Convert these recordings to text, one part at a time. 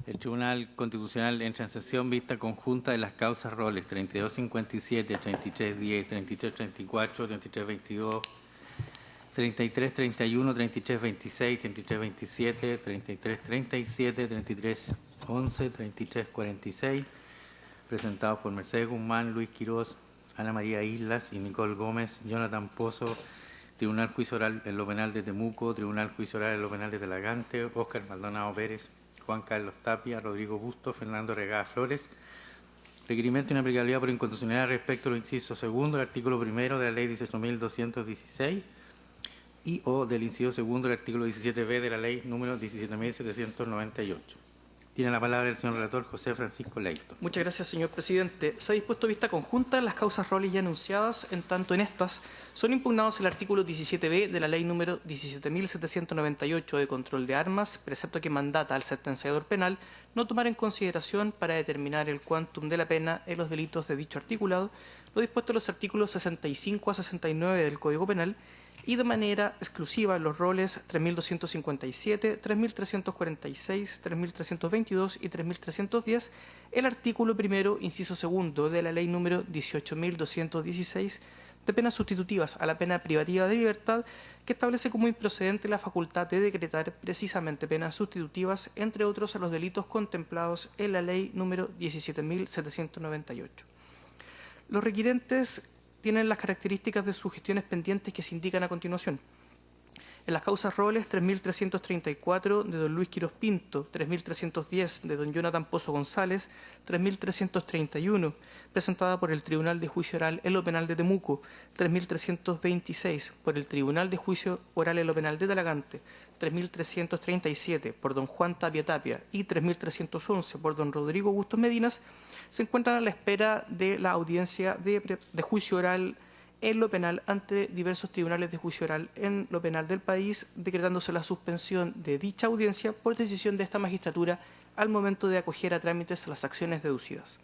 El Tribunal Constitucional entra en sesión vista conjunta de las causas roles 3257, 3310, 3334, 3322, 3331, 3326, 3327, 3337, 3311, 3346, presentados por Mercedes Guzmán, Luis Quirós, Ana María Islas y Nicole Gómez, Jonathan Pozo, Tribunal Juicio Oral en lo Penal de Temuco, Tribunal Juicio Oral en lo Penal de Talagante, Óscar Maldonado Pérez, Juan Carlos Tapia, Rodrigo Busto, Fernando Regada Flores. Requerimiento de inaplicabilidad por inconstitucionalidad respecto al inciso segundo del artículo primero de la Ley 18.216 y o del inciso segundo del artículo 17b de la Ley número 17.798. Tiene la palabra el señor relator José Francisco Leito. Muchas gracias, señor presidente. Se ha dispuesto vista conjunta las causas roles ya anunciadas, en tanto en estas son impugnados el artículo 17b de la Ley número 17.798 de control de armas, precepto que mandata al sentenciador penal no tomar en consideración para determinar el quantum de la pena en los delitos de dicho articulado, lo dispuesto en los artículos 65 a 69 del Código Penal, y de manera exclusiva en los roles 3.257, 3.346, 3.322 y 3.310, el artículo primero, inciso segundo de la Ley número 18.216 de penas sustitutivas a la pena privativa de libertad, que establece como improcedente la facultad de decretar precisamente penas sustitutivas, entre otros, a los delitos contemplados en la Ley número 17.798. Los requirentes tienen las características de sus gestiones pendientes que se indican a continuación. En las causas roles 3.334 de don Luis Quirós Pinto, 3.310 de don Jonathan Pozo González, 3.331 presentada por el Tribunal de Juicio Oral en lo Penal de Temuco, 3.326 por el Tribunal de Juicio Oral en lo Penal de Talagante, 3.337 por don Juan Tapia Tapia y 3.311 por don Rodrigo Bustos Medinas, se encuentran a la espera de la audiencia de juicio oral en lo penal ante diversos tribunales de juicio oral en lo penal del país, decretándose la suspensión de dicha audiencia por decisión de esta magistratura al momento de acoger a trámites las acciones deducidas.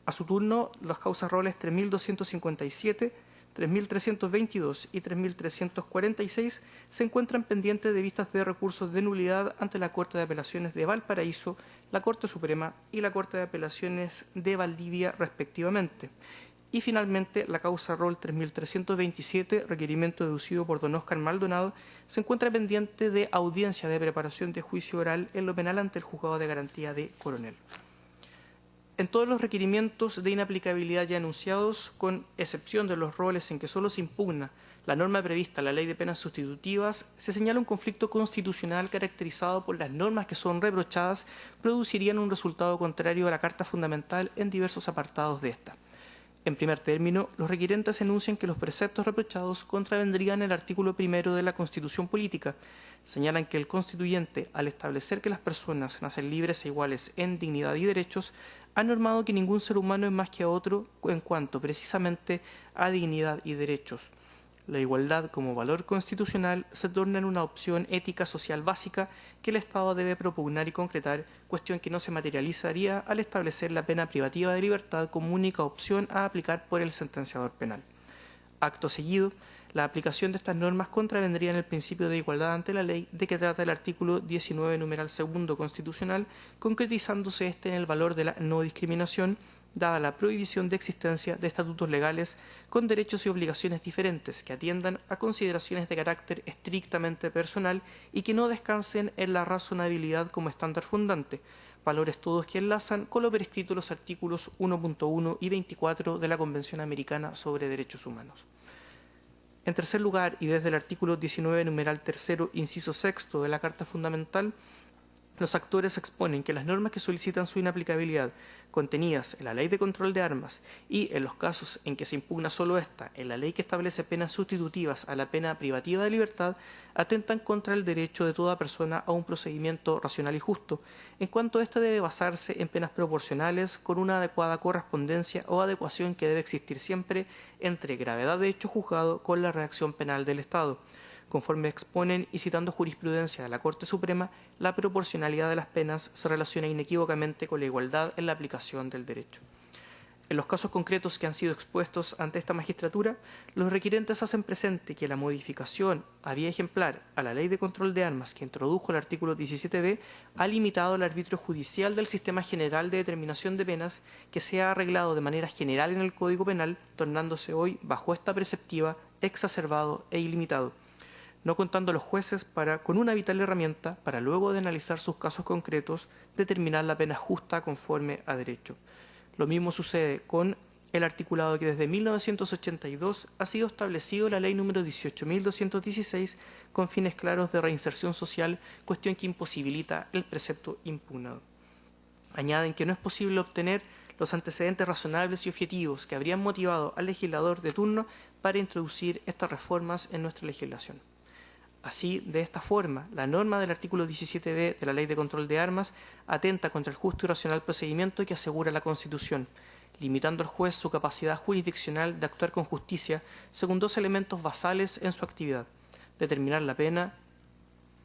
A su turno, las causas roles 3.257, 3.322 y 3.346 se encuentran pendientes de vistas de recursos de nulidad ante la Corte de Apelaciones de Valparaíso, la Corte Suprema y la Corte de Apelaciones de Valdivia, respectivamente. Y finalmente, la causa rol 3.327, requerimiento deducido por don Óscar Maldonado, se encuentra pendiente de audiencia de preparación de juicio oral en lo penal ante el Juzgado de Garantía de Coronel. En todos los requerimientos de inaplicabilidad ya anunciados, con excepción de los roles en que solo se impugna la norma prevista en la Ley de Penas Sustitutivas, se señala un conflicto constitucional caracterizado por las normas que son reprochadas producirían un resultado contrario a la Carta Fundamental en diversos apartados de esta. En primer término, los requirentes enuncian que los preceptos reprochados contravendrían el artículo primero de la Constitución Política. Señalan que el constituyente, al establecer que las personas nacen libres e iguales en dignidad y derechos, ha normado que ningún ser humano es más que otro en cuanto precisamente a dignidad y derechos. La igualdad como valor constitucional se torna en una opción ética social básica que el Estado debe propugnar y concretar, cuestión que no se materializaría al establecer la pena privativa de libertad como única opción a aplicar por el sentenciador penal. Acto seguido, la aplicación de estas normas contravendría en el principio de igualdad ante la ley de que trata el artículo 19, numeral segundo constitucional, concretizándose en el valor de la no discriminación, dada la prohibición de existencia de estatutos legales con derechos y obligaciones diferentes que atiendan a consideraciones de carácter estrictamente personal y que no descansen en la razonabilidad como estándar fundante, valores todos que enlazan con lo prescrito en los artículos 1.1 y 24 de la Convención Americana sobre Derechos Humanos. En tercer lugar, y desde el artículo 19, numeral tercero, inciso sexto de la Carta Fundamental, los actores exponen que las normas que solicitan su inaplicabilidad, contenidas en la Ley de Control de Armas y, en los casos en que se impugna solo esta, en la ley que establece penas sustitutivas a la pena privativa de libertad, atentan contra el derecho de toda persona a un procedimiento racional y justo, en cuanto éste debe basarse en penas proporcionales con una adecuada correspondencia o adecuación que debe existir siempre entre gravedad de hecho juzgado con la reacción penal del Estado. Conforme exponen y citando jurisprudencia de la Corte Suprema, la proporcionalidad de las penas se relaciona inequívocamente con la igualdad en la aplicación del derecho. En los casos concretos que han sido expuestos ante esta magistratura, los requirentes hacen presente que la modificación a vía ejemplar a la Ley de Control de Armas que introdujo el artículo 17b ha limitado el arbitrio judicial del sistema general de determinación de penas que se ha arreglado de manera general en el Código Penal, tornándose hoy, bajo esta perspectiva, exacerbado e ilimitado, no contando los jueces con una vital herramienta para, luego de analizar sus casos concretos, determinar la pena justa conforme a derecho. Lo mismo sucede con el articulado que desde 1982 ha sido establecido la Ley número 18.216 con fines claros de reinserción social, cuestión que imposibilita el precepto impugnado. Añaden que no es posible obtener los antecedentes razonables y objetivos que habrían motivado al legislador de turno para introducir estas reformas en nuestra legislación. Así, de esta forma, la norma del artículo 17b de la Ley de Control de Armas atenta contra el justo y racional procedimiento que asegura la Constitución, limitando al juez su capacidad jurisdiccional de actuar con justicia según dos elementos basales en su actividad: determinar la pena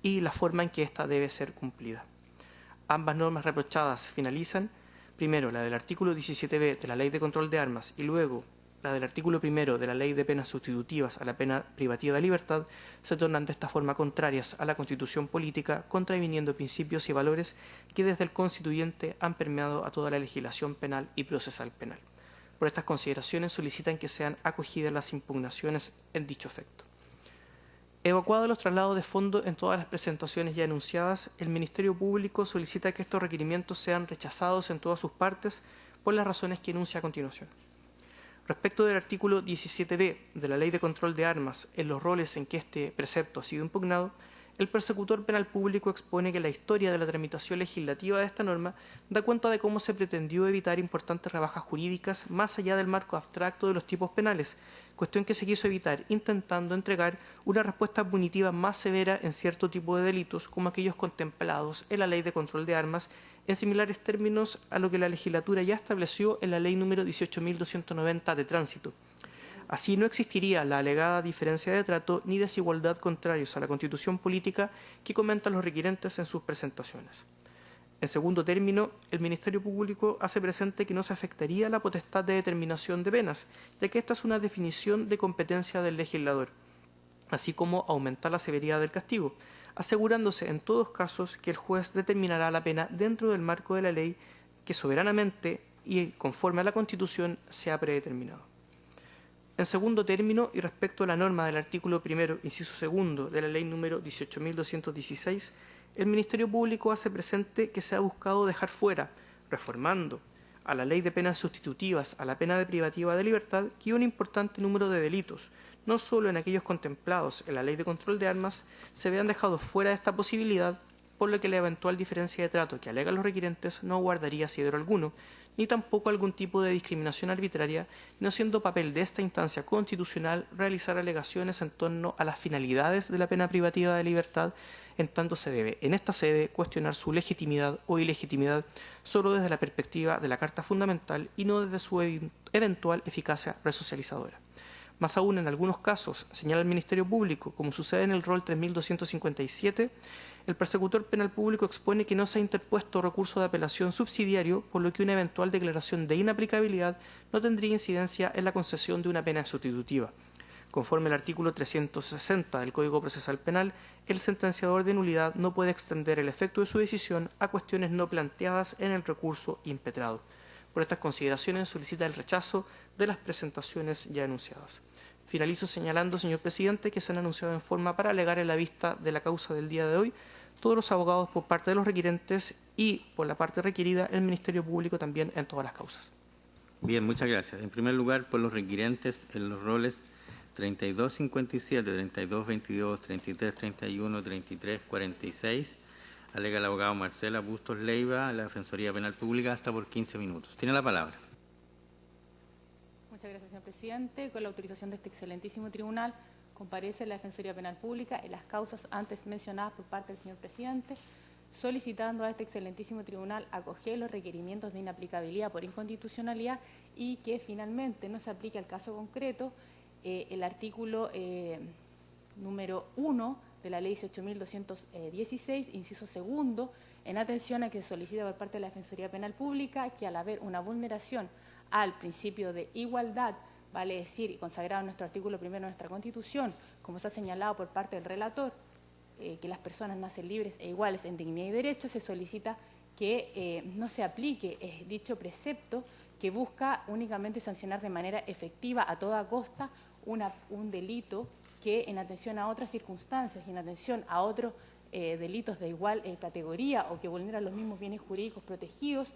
y la forma en que ésta debe ser cumplida. Ambas normas reprochadas finalizan, primero la del artículo 17b de la Ley de Control de Armas y luego la del artículo 1 de la Ley de Penas Sustitutivas a la pena privativa de libertad, se tornan de esta forma contrarias a la Constitución política, contraviniendo principios y valores que desde el constituyente han permeado a toda la legislación penal y procesal penal. Por estas consideraciones solicitan que sean acogidas las impugnaciones en dicho efecto. Evacuados los traslados de fondo en todas las presentaciones ya enunciadas, el Ministerio Público solicita que estos requerimientos sean rechazados en todas sus partes por las razones que enuncia a continuación. Respecto del artículo 17b de la Ley de Control de Armas, en los roles en que este precepto ha sido impugnado, el persecutor penal público expone que la historia de la tramitación legislativa de esta norma da cuenta de cómo se pretendió evitar importantes rebajas jurídicas más allá del marco abstracto de los tipos penales, cuestión que se quiso evitar intentando entregar una respuesta punitiva más severa en cierto tipo de delitos como aquellos contemplados en la Ley de Control de Armas, en similares términos a lo que la legislatura ya estableció en la Ley número 18.290 de Tránsito. Así no existiría la alegada diferencia de trato ni desigualdad contrarios a la Constitución política que comentan los requirentes en sus presentaciones. En segundo término, el Ministerio Público hace presente que no se afectaría la potestad de determinación de penas, ya que esta es una definición de competencia del legislador, así como aumentar la severidad del castigo, asegurándose en todos casos que el juez determinará la pena dentro del marco de la ley que soberanamente y conforme a la Constitución se ha predeterminado. En segundo término, y respecto a la norma del artículo 1, inciso segundo, de la Ley número 18.216, el Ministerio Público hace presente que se ha buscado dejar fuera, reformando a la Ley de Penas Sustitutivas a la pena de privativa de libertad, que un importante número de delitos, no solo en aquellos contemplados en la Ley de Control de Armas, se vean dejados fuera de esta posibilidad, por lo que la eventual diferencia de trato que alegan los requirentes no guardaría asidero alguno, ni tampoco algún tipo de discriminación arbitraria, no siendo papel de esta instancia constitucional realizar alegaciones en torno a las finalidades de la pena privativa de libertad, en tanto se debe, en esta sede, cuestionar su legitimidad o ilegitimidad solo desde la perspectiva de la Carta Fundamental y no desde su eventual eficacia resocializadora. Más aún, en algunos casos, señala el Ministerio Público, como sucede en el rol 3257, el persecutor penal público expone que no se ha interpuesto recurso de apelación subsidiario, por lo que una eventual declaración de inaplicabilidad no tendría incidencia en la concesión de una pena sustitutiva. Conforme al artículo 360 del Código Procesal Penal, el sentenciador de nulidad no puede extender el efecto de su decisión a cuestiones no planteadas en el recurso impetrado. Por estas consideraciones solicita el rechazo de las presentaciones ya anunciadas. Finalizo señalando, señor presidente, que se han anunciado en forma para alegar en la vista de la causa del día de hoy todos los abogados por parte de los requirentes y, por la parte requerida, el Ministerio Público también en todas las causas. Bien, muchas gracias. En primer lugar, por los requirentes en los roles 3257, 3222, 3331, 3346, alega el abogado Marcela Bustos Leiva, la Defensoría Penal Pública, hasta por 15 minutos. Tiene la palabra. Muchas gracias, señor presidente. Con la autorización de este excelentísimo tribunal, comparece la Defensoría Penal Pública en las causas antes mencionadas por parte del señor presidente, solicitando a este excelentísimo tribunal acoger los requerimientos de inaplicabilidad por inconstitucionalidad y que finalmente no se aplique al caso concreto el artículo número 1 de la Ley 18.216, inciso segundo, en atención a que se solicita por parte de la Defensoría Penal Pública que al haber una vulneración al principio de igualdad, vale decir, y consagrado en nuestro artículo 1 de nuestra Constitución, como se ha señalado por parte del relator, que las personas nacen libres e iguales en dignidad y derechos, se solicita que no se aplique dicho precepto que busca únicamente sancionar de manera efectiva a toda costa un delito que en atención a otras circunstancias y en atención a otros delitos de igual categoría o que vulneran los mismos bienes jurídicos protegidos,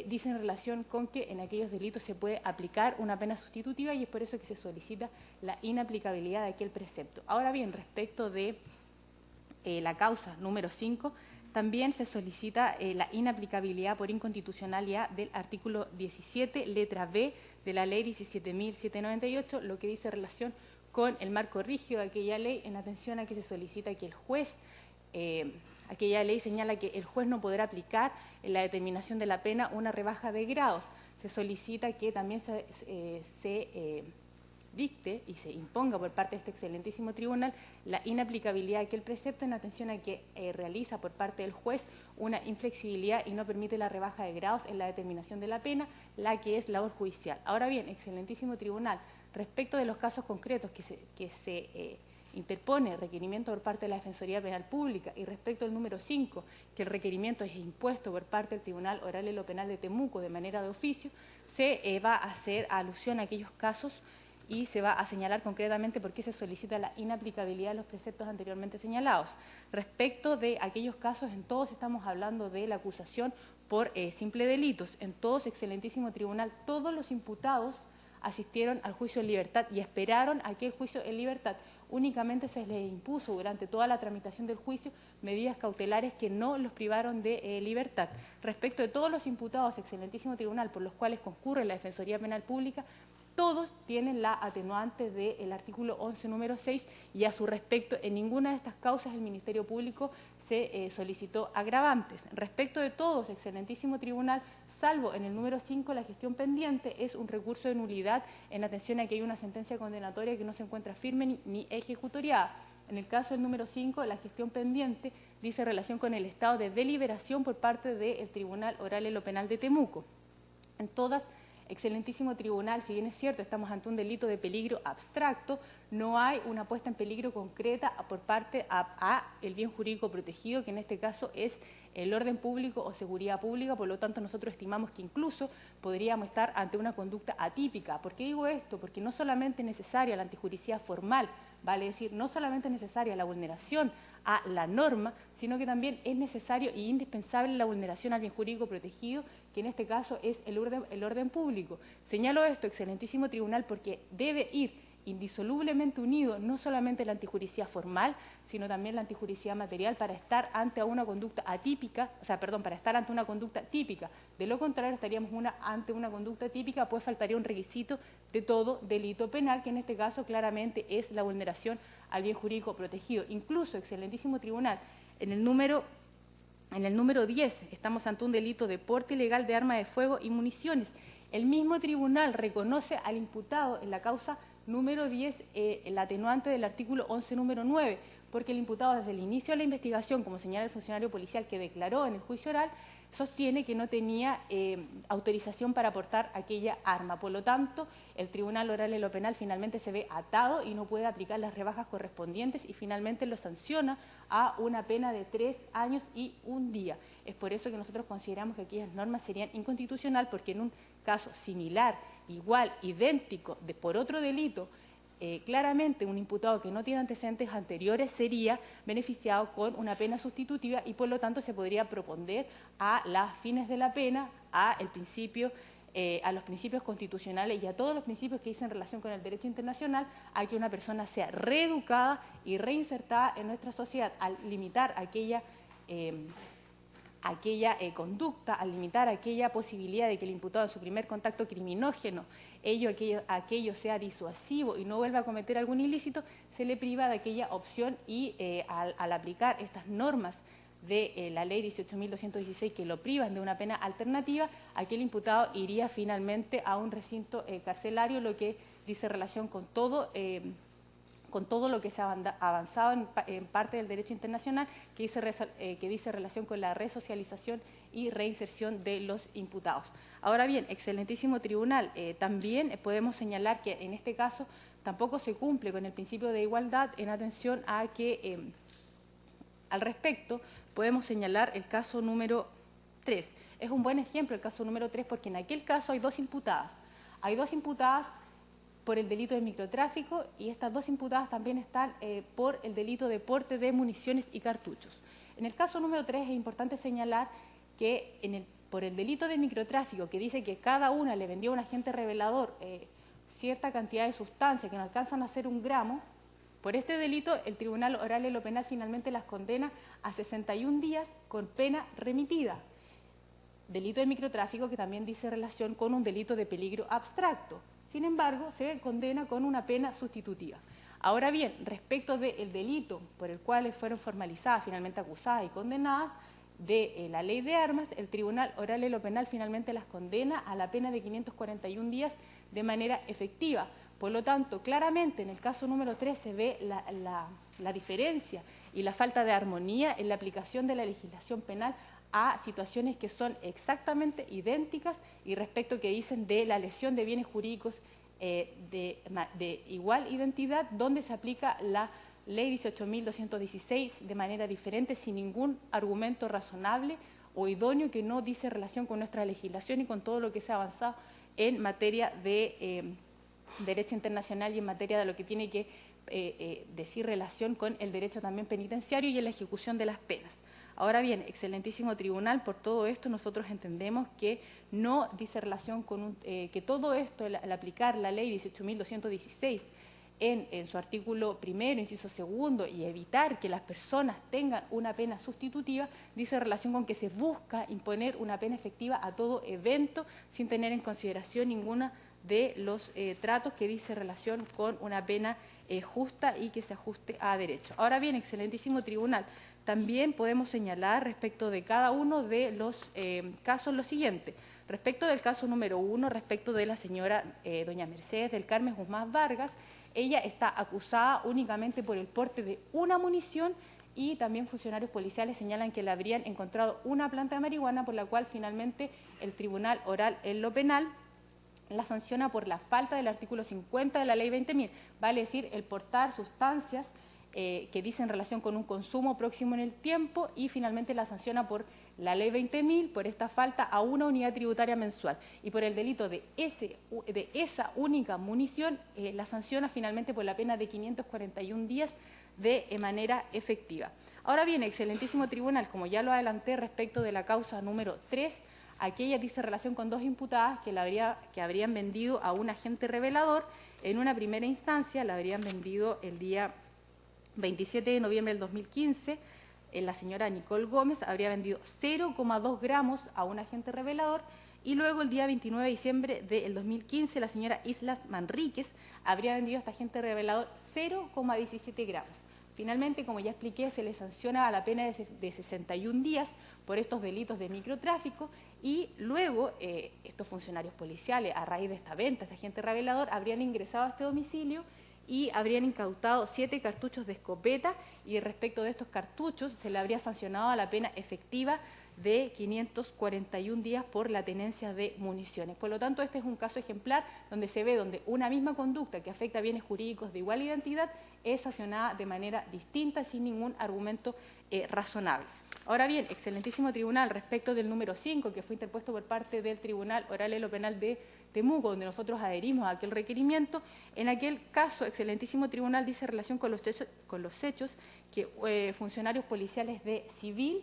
dice en relación con que en aquellos delitos se puede aplicar una pena sustitutiva y es por eso que se solicita la inaplicabilidad de aquel precepto. Ahora bien, respecto de la causa número 5, también se solicita la inaplicabilidad por inconstitucionalidad del artículo 17, letra B, de la ley 17.798, lo que dice relación con el marco rígido de aquella ley, en atención a que se solicita que el juez, aquella ley señala que el juez no podrá aplicar en la determinación de la pena una rebaja de grados. Se solicita que también se dicte y se imponga por parte de este excelentísimo tribunal la inaplicabilidad de aquel precepto en atención a que realiza por parte del juez una inflexibilidad y no permite la rebaja de grados en la determinación de la pena, la que es labor judicial. Ahora bien, excelentísimo tribunal, respecto de los casos concretos que se interpone requerimiento por parte de la Defensoría Penal Pública y respecto al número 5, que el requerimiento es impuesto por parte del Tribunal Oral en lo Penal de Temuco de manera de oficio, se va a hacer alusión a aquellos casos y se va a señalar concretamente por qué se solicita la inaplicabilidad de los preceptos anteriormente señalados. Respecto de aquellos casos, en todos estamos hablando de la acusación por simple delitos. En todos, excelentísimo tribunal, todos los imputados asistieron al juicio en libertad y esperaron aquel juicio en libertad. Únicamente se les impuso durante toda la tramitación del juicio medidas cautelares que no los privaron de libertad. Respecto de todos los imputados, excelentísimo tribunal, por los cuales concurre la Defensoría Penal Pública, todos tienen la atenuante del artículo 11, número 6, y a su respecto, en ninguna de estas causas el Ministerio Público se solicitó agravantes. Respecto de todos, excelentísimo tribunal, salvo en el número 5, la gestión pendiente es un recurso de nulidad en atención a que hay una sentencia condenatoria que no se encuentra firme ni ejecutoriada. En el caso del número 5, la gestión pendiente dice relación con el estado de deliberación por parte del Tribunal Oral en lo Penal de Temuco. En todas, excelentísimo tribunal, si bien es cierto, estamos ante un delito de peligro abstracto, no hay una puesta en peligro concreta por parte a el bien jurídico protegido, que en este caso es el orden público o seguridad pública. Por lo tanto, nosotros estimamos que incluso podríamos estar ante una conducta atípica. ¿Por qué digo esto? Porque no solamente es necesaria la antijuricidad formal, vale decir, no solamente es necesaria la vulneración a la norma, sino que también es necesario e indispensable la vulneración al bien jurídico protegido, que en este caso es el orden público. Señalo esto, excelentísimo tribunal, porque debe ir indisolublemente unido no solamente la antijuricidad formal, sino también la antijuricidad material para estar ante una conducta atípica, para estar ante una conducta típica. De lo contrario, estaríamos ante una conducta típica, pues faltaría un requisito de todo delito penal, que en este caso claramente es la vulneración al bien jurídico protegido. Incluso, excelentísimo tribunal, en el número 10 estamos ante un delito de porte ilegal de arma de fuego y municiones. El mismo tribunal reconoce al imputado en la causa número 10 el atenuante del artículo 11, número 9, porque el imputado desde el inicio de la investigación, como señala el funcionario policial que declaró en el juicio oral, sostiene que no tenía autorización para portar aquella arma. Por lo tanto, el Tribunal Oral en lo Penal finalmente se ve atado y no puede aplicar las rebajas correspondientes y finalmente lo sanciona a una pena de 3 años y 1 día. Es por eso que nosotros consideramos que aquellas normas serían inconstitucionales, porque en un caso similar, igual, idéntico, por otro delito, claramente un imputado que no tiene antecedentes anteriores sería beneficiado con una pena sustitutiva y por lo tanto se podría proponder a las fines de la pena, a los principios constitucionales y a todos los principios que dicen relación con el derecho internacional, a que una persona sea reeducada y reinsertada en nuestra sociedad. Al limitar aquella conducta, al limitar aquella posibilidad de que el imputado en su primer contacto criminógeno, aquello sea disuasivo y no vuelva a cometer algún ilícito, se le priva de aquella opción y al aplicar estas normas de la ley 18.216 que lo privan de una pena alternativa, aquel imputado iría finalmente a un recinto carcelario, lo que dice relación con con todo lo que se ha avanzado en parte del derecho internacional que dice relación con la resocialización y reinserción de los imputados. Ahora bien, excelentísimo tribunal, también podemos señalar que en este caso tampoco se cumple con el principio de igualdad en atención a que, al respecto, podemos señalar el caso número 3. Es un buen ejemplo el caso número 3 porque en aquel caso hay dos imputadas. Hay dos imputadas por el delito de microtráfico y estas dos imputadas también están por el delito de porte de municiones y cartuchos. En el caso número 3 es importante señalar que por el delito de microtráfico, que dice que cada una le vendió a un agente revelador cierta cantidad de sustancias que no alcanzan a ser 1 gramo, por este delito el Tribunal Oral en lo Penal finalmente las condena a 61 días con pena remitida. Delito de microtráfico que también dice relación con un delito de peligro abstracto. Sin embargo, se condena con una pena sustitutiva. Ahora bien, respecto del delito por el cual fueron formalizadas, finalmente acusadas y condenadas, de la ley de armas, el Tribunal Oral en lo Penal finalmente las condena a la pena de 541 días de manera efectiva. Por lo tanto, claramente en el caso número 3 se ve la diferencia y la falta de armonía en la aplicación de la legislación penal a situaciones que son exactamente idénticas y respecto que dicen de la lesión de bienes jurídicos de igual identidad, donde se aplica la ley 18.216 de manera diferente, sin ningún argumento razonable o idóneo que no dice relación con nuestra legislación y con todo lo que se ha avanzado en materia de derecho internacional y en materia de lo que tiene que decir relación con el derecho también penitenciario y en la ejecución de las penas. Ahora bien, excelentísimo tribunal, por todo esto nosotros entendemos que no dice relación con que todo esto, al aplicar la ley 18.216 en su artículo primero, inciso segundo, y evitar que las personas tengan una pena sustitutiva, dice relación con que se busca imponer una pena efectiva a todo evento sin tener en consideración ninguna de los tratos que dice relación con una pena justa y que se ajuste a derecho. Ahora bien, excelentísimo tribunal, también podemos señalar respecto de cada uno de los casos lo siguiente. Respecto del caso número 1, respecto de la señora doña Mercedes del Carmen Guzmán Vargas, ella está acusada únicamente por el porte de una munición y también funcionarios policiales señalan que le habrían encontrado una planta de marihuana, por la cual finalmente el Tribunal Oral en lo Penal la sanciona por la falta del artículo 50 de la ley 20.000, vale decir, el portar sustancias que dicen relación con un consumo próximo en el tiempo y finalmente la sanciona por la ley 20.000 por esta falta a una unidad tributaria mensual y por el delito de esa única munición la sanciona finalmente por la pena de 541 días de manera efectiva. Ahora bien, excelentísimo tribunal, como ya lo adelanté respecto de la causa número 3, aquella dice relación con dos imputadas que habrían vendido a un agente revelador. En una primera instancia la habrían vendido el día 27 de noviembre del 2015, la señora Nicole Gómez habría vendido 0,2 gramos a un agente revelador y luego el día 29 de diciembre del 2015 la señora Islas Manríquez habría vendido a este agente revelador 0,17 gramos. Finalmente, como ya expliqué, se le sanciona a la pena de 61 días por estos delitos de microtráfico y luego estos funcionarios policiales, a raíz de esta venta, este agente revelador, habrían ingresado a este domicilio y habrían incautado 7 cartuchos de escopeta y respecto de estos cartuchos se le habría sancionado a la pena efectiva de 541 días por la tenencia de municiones. Por lo tanto, este es un caso ejemplar donde se ve donde una misma conducta que afecta a bienes jurídicos de igual identidad es sancionada de manera distinta sin ningún argumento razonable. Ahora bien, excelentísimo tribunal, respecto del número 5 que fue interpuesto por parte del Tribunal Oral en lo Penal de Temuco, donde nosotros adherimos a aquel requerimiento, en aquel caso, excelentísimo tribunal dice relación con los hechos que funcionarios policiales de civil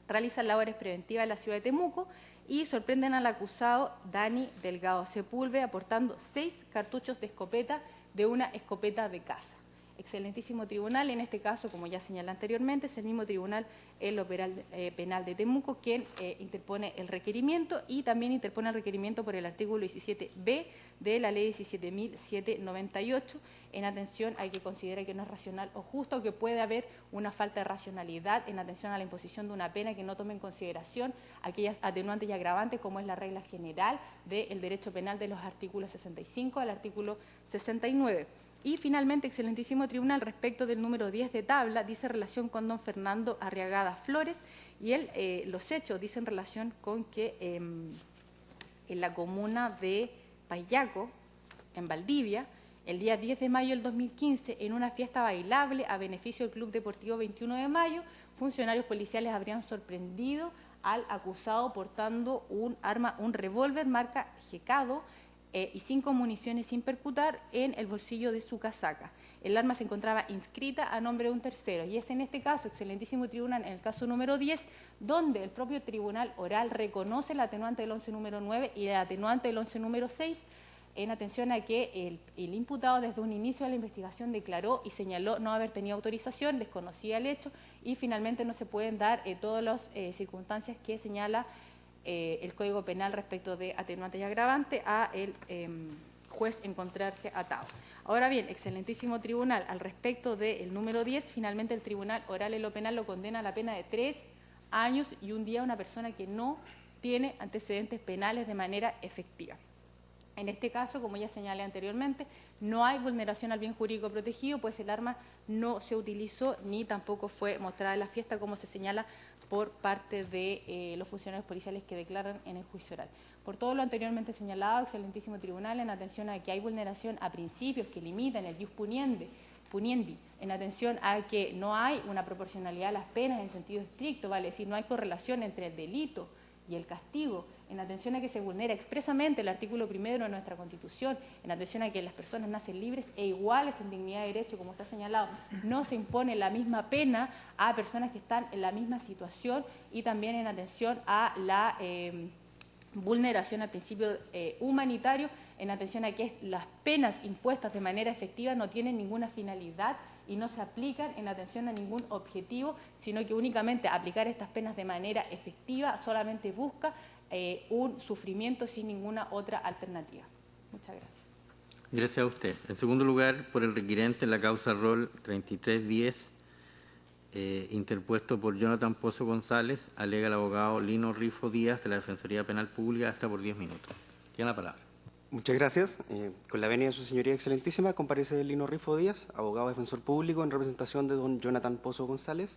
realizan labores preventivas en la ciudad de Temuco y sorprenden al acusado Dani Delgado Sepúlveda aportando 6 cartuchos de escopeta de una escopeta de caza. Excelentísimo tribunal, en este caso, como ya señalé anteriormente, es el mismo tribunal penal de Temuco quien interpone el requerimiento y también interpone el requerimiento por el artículo 17b de la ley 17.798 en atención a que considera que no es racional o justo, que puede haber una falta de racionalidad en atención a la imposición de una pena que no tome en consideración aquellas atenuantes y agravantes como es la regla general del derecho penal de los artículos 65 al artículo 69. Y finalmente, excelentísimo tribunal, respecto del número 10 de tabla, dice relación con don Fernando Arriagada Flores, y los hechos dicen relación con que en la comuna de Payaco, en Valdivia, el día 10 de mayo del 2015, en una fiesta bailable a beneficio del Club Deportivo 21 de Mayo, funcionarios policiales habrían sorprendido al acusado portando un revólver marca Gecado y 5 municiones sin percutar en el bolsillo de su casaca. El arma se encontraba inscrita a nombre de un tercero, y es en este caso, excelentísimo tribunal, en el caso número 10, donde el propio tribunal oral reconoce el atenuante del 11 número 9 y el atenuante del 11 número 6, en atención a que el imputado desde un inicio de la investigación declaró y señaló no haber tenido autorización, desconocía el hecho, y finalmente no se pueden dar todas las circunstancias que señala el Código Penal respecto de atenuantes y agravantes a el juez encontrarse atado. Ahora bien, excelentísimo tribunal, al respecto del número 10, finalmente el tribunal oral en lo penal lo condena a la pena de 3 años y un día a una persona que no tiene antecedentes penales de manera efectiva. En este caso, como ya señalé anteriormente, no hay vulneración al bien jurídico protegido, pues el arma no se utilizó ni tampoco fue mostrada en la fiesta, como se señala por parte de los funcionarios policiales que declaran en el juicio oral. Por todo lo anteriormente señalado, excelentísimo tribunal, en atención a que hay vulneración a principios que limitan el ius puniendi, en atención a que no hay una proporcionalidad a las penas en sentido estricto, vale decir, no hay correlación entre el delito y el castigo, en atención a que se vulnera expresamente el artículo 1 de nuestra Constitución, en atención a que las personas nacen libres e iguales en dignidad de derecho, como está señalado, no se impone la misma pena a personas que están en la misma situación, y también en atención a la vulneración al principio humanitario, en atención a que las penas impuestas de manera efectiva no tienen ninguna finalidad y no se aplican en atención a ningún objetivo, sino que únicamente aplicar estas penas de manera efectiva solamente busca un sufrimiento sin ninguna otra alternativa. Muchas gracias. Gracias a usted. En segundo lugar, por el requirente en la causa rol 3310, interpuesto por Jonathan Pozo González, alega el abogado Lino Rifo Díaz de la Defensoría Penal Pública, hasta por 10 minutos. Tiene la palabra. Muchas gracias. Con la venia de su señoría excelentísima, comparece Lino Rifo Díaz, abogado defensor público en representación de don Jonathan Pozo González.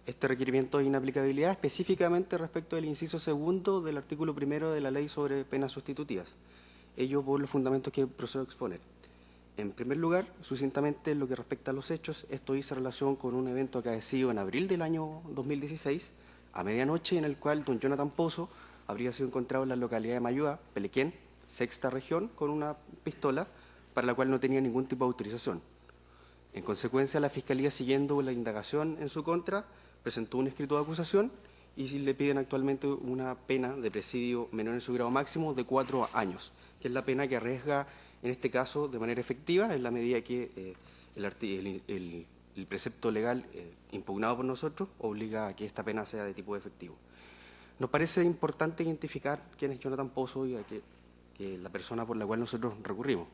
Este requerimiento de inaplicabilidad específicamente respecto del inciso segundo del artículo 1 de la Ley sobre Penas Sustitutivas. Ello por los fundamentos que procedo a exponer. En primer lugar, sucintamente en lo que respecta a los hechos, esto dice relación con un evento acaecido en abril del año 2016, a medianoche, en el cual don Jonathan Pozo habría sido encontrado en la localidad de Mayúa, Pelequén, sexta región, con una pistola para la cual no tenía ningún tipo de autorización. En consecuencia, la Fiscalía, siguiendo la indagación en su contra, presentó un escrito de acusación y le piden actualmente una pena de presidio menor en su grado máximo de 4 años, que es la pena que arriesga en este caso de manera efectiva, en la medida que el precepto legal impugnado por nosotros obliga a que esta pena sea de tipo efectivo. Nos parece importante identificar quién es Jonathan Pozo y que la persona por la cual nosotros recurrimos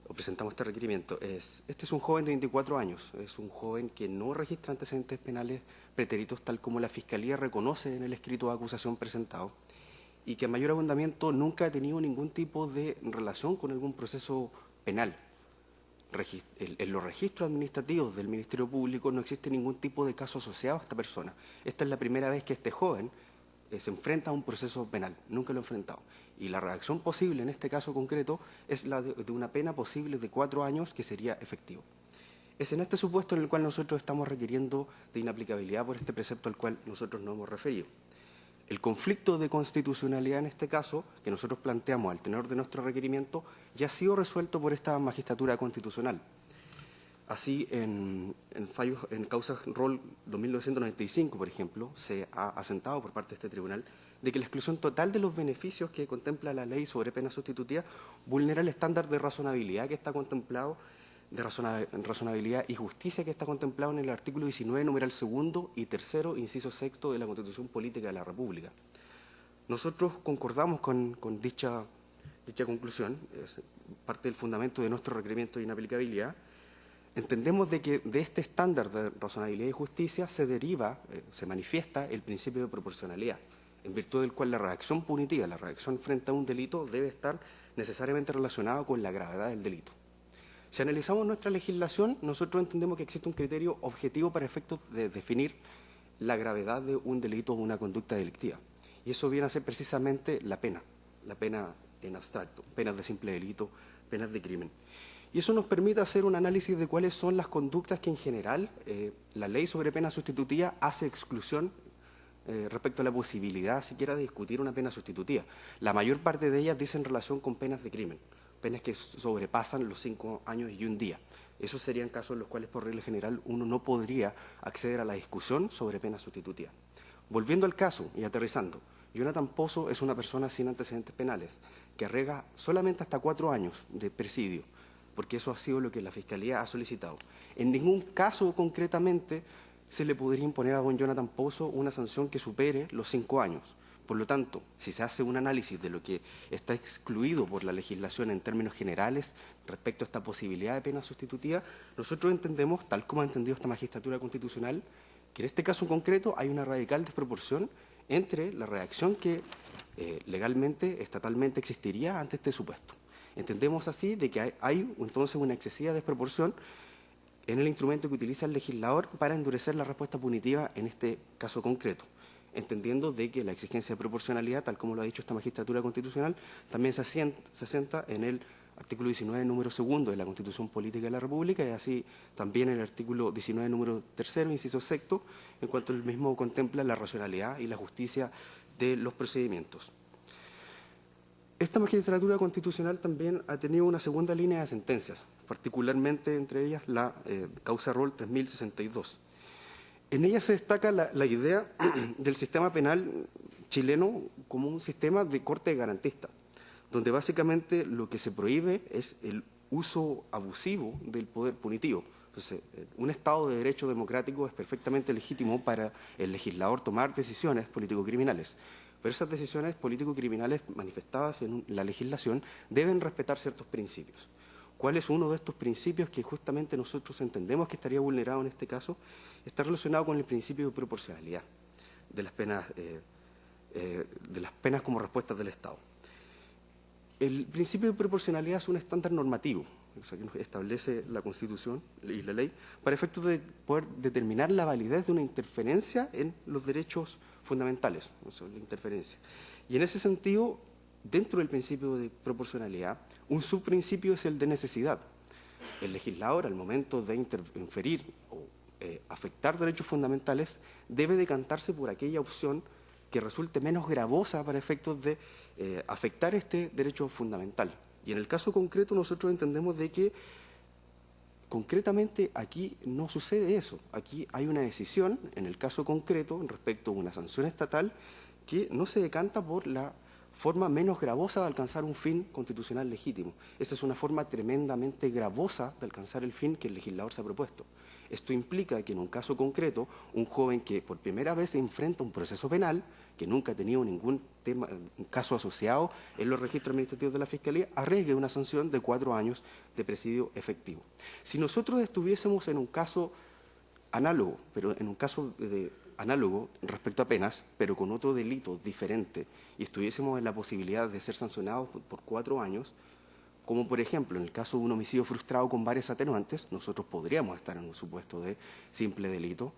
o presentamos este requerimiento. Este es un joven de 24 años, es un joven que no registra antecedentes penales pretéritos tal como la Fiscalía reconoce en el escrito de acusación presentado, y que a mayor abundamiento nunca ha tenido ningún tipo de relación con algún proceso penal. En los registros administrativos del Ministerio Público no existe ningún tipo de caso asociado a esta persona. Esta es la primera vez que este joven se enfrenta a un proceso penal, nunca lo ha enfrentado. Y la reacción posible en este caso concreto es la de una pena posible de 4 años que sería efectivo. Es en este supuesto en el cual nosotros estamos requiriendo de inaplicabilidad por este precepto al cual nosotros nos hemos referido. El conflicto de constitucionalidad en este caso, que nosotros planteamos al tenor de nuestro requerimiento, ya ha sido resuelto por esta magistratura constitucional. Así, en causas rol 2995, por ejemplo, se ha asentado por parte de este tribunal de que la exclusión total de los beneficios que contempla la ley sobre pena sustitutiva vulnera el estándar de razonabilidad que está contemplado, de razonabilidad y justicia que está contemplado en el artículo 19, numeral 2 y 3, inciso 6 de la Constitución Política de la República. Nosotros concordamos con dicha conclusión, es parte del fundamento de nuestro requerimiento de inaplicabilidad. Entendemos de que de este estándar de razonabilidad y justicia se deriva, se manifiesta el principio de proporcionalidad, en virtud del cual la reacción punitiva, la reacción frente a un delito, debe estar necesariamente relacionada con la gravedad del delito. Si analizamos nuestra legislación, nosotros entendemos que existe un criterio objetivo para efectos de definir la gravedad de un delito o una conducta delictiva. Y eso viene a ser precisamente la pena en abstracto, penas de simple delito, penas de crimen. Y eso nos permite hacer un análisis de cuáles son las conductas que en general la ley sobre pena sustitutiva hace exclusión respecto a la posibilidad siquiera de discutir una pena sustitutiva. La mayor parte de ellas dicen relación con penas de crimen, penas que sobrepasan los 5 años y un día. Esos serían casos en los cuales, por regla general, uno no podría acceder a la discusión sobre pena sustitutiva. Volviendo al caso y aterrizando, Jonathan Pozo es una persona sin antecedentes penales, que arrega solamente hasta 4 años de presidio, porque eso ha sido lo que la Fiscalía ha solicitado. En ningún caso, concretamente, se le podría imponer a don Jonathan Pozo una sanción que supere los 5 años. Por lo tanto, si se hace un análisis de lo que está excluido por la legislación en términos generales respecto a esta posibilidad de pena sustitutiva, nosotros entendemos, tal como ha entendido esta magistratura constitucional, que en este caso concreto hay una radical desproporción entre la redacción que legalmente, estatalmente existiría ante este supuesto. Entendemos así de que hay entonces una excesiva desproporción en el instrumento que utiliza el legislador para endurecer la respuesta punitiva en este caso concreto, entendiendo de que la exigencia de proporcionalidad, tal como lo ha dicho esta magistratura constitucional, también se asienta en el artículo 19, número 2 de la Constitución Política de la República, y así también en el artículo 19, número 3, inciso 6, en cuanto el mismo contempla la racionalidad y la justicia de los procedimientos. Esta magistratura constitucional también ha tenido una segunda línea de sentencias, particularmente entre ellas la causa Rol 3062. En ella se destaca la idea del sistema penal chileno como un sistema de corte garantista, donde básicamente lo que se prohíbe es el uso abusivo del poder punitivo. Entonces, un Estado de derecho democrático es perfectamente legítimo para el legislador tomar decisiones político-criminales, pero esas decisiones político-criminales manifestadas en la legislación deben respetar ciertos principios. ¿Cuál es uno de estos principios que justamente nosotros entendemos que estaría vulnerado en este caso? Está relacionado con el principio de proporcionalidad de las penas como respuestas del Estado. El principio de proporcionalidad es un estándar normativo, o sea, que establece la Constitución y la ley para efectos de poder determinar la validez de una interferencia en los derechos fundamentales, o sea, la interferencia. Y en ese sentido, dentro del principio de proporcionalidad, un subprincipio es el de necesidad. El legislador, al momento de inferir o afectar derechos fundamentales, debe decantarse por aquella opción que resulte menos gravosa para efectos de afectar este derecho fundamental. Y en el caso concreto nosotros entendemos de que concretamente aquí no sucede eso. Aquí hay una decisión, en el caso concreto, respecto a una sanción estatal, que no se decanta por la forma menos gravosa de alcanzar un fin constitucional legítimo. Esa es una forma tremendamente gravosa de alcanzar el fin que el legislador se ha propuesto. Esto implica que en un caso concreto, un joven que por primera vez se enfrenta a un proceso penal, que nunca ha tenido ningún caso asociado en los registros administrativos de la Fiscalía, arregle una sanción de 4 años de presidio efectivo. Si nosotros estuviésemos en un caso análogo, pero en un caso análogo respecto a penas, pero con otro delito diferente, y estuviésemos en la posibilidad de ser sancionados por 4 años, como por ejemplo en el caso de un homicidio frustrado con varias atenuantes, nosotros podríamos estar en un supuesto de simple delito.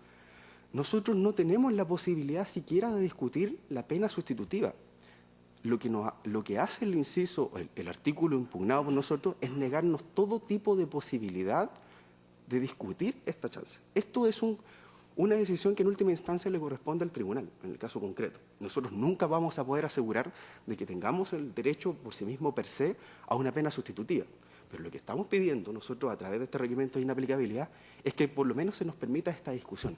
Nosotros no tenemos la posibilidad siquiera de discutir la pena sustitutiva. Lo que hace el inciso, el artículo impugnado por nosotros, es negarnos todo tipo de posibilidad de discutir esta chance. Esto es una decisión que en última instancia le corresponde al tribunal, en el caso concreto. Nosotros nunca vamos a poder asegurar de que tengamos el derecho por sí mismo per se a una pena sustitutiva. Pero lo que estamos pidiendo nosotros a través de este requerimiento de inaplicabilidad es que por lo menos se nos permita esta discusión.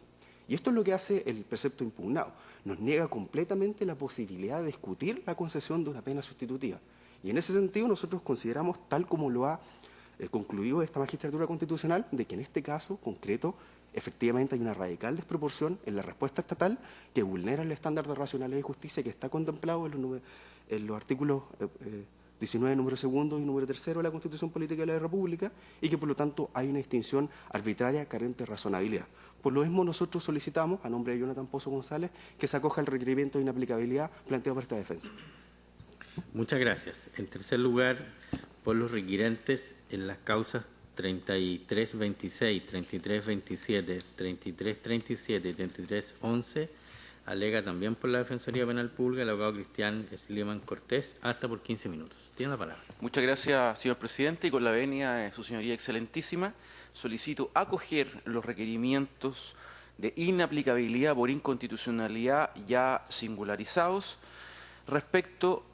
Y esto es lo que hace el precepto impugnado. Nos niega completamente la posibilidad de discutir la concesión de una pena sustitutiva. Y en ese sentido nosotros consideramos, tal como lo ha concluido esta magistratura constitucional, de que en este caso concreto efectivamente hay una radical desproporción en la respuesta estatal que vulnera el estándar de racionalidad y justicia que está contemplado en los artículos 19, número 2 y número 3 de la Constitución Política de la República, y que por lo tanto hay una distinción arbitraria carente de razonabilidad. Por lo mismo nosotros solicitamos, a nombre de Jonathan Pozo González, que se acoja el requerimiento de inaplicabilidad planteado por esta defensa. Muchas gracias. En tercer lugar, por los requirentes en las causas 3326, 3327, 3337 y 3311, alega también por la Defensoría Penal Pública el abogado Cristian Sliman Cortés, hasta por 15 minutos. Tiene la palabra. Muchas gracias, señor presidente, y con la venia de su señoría excelentísima, solicito acoger los requerimientos de inaplicabilidad por inconstitucionalidad ya singularizados respecto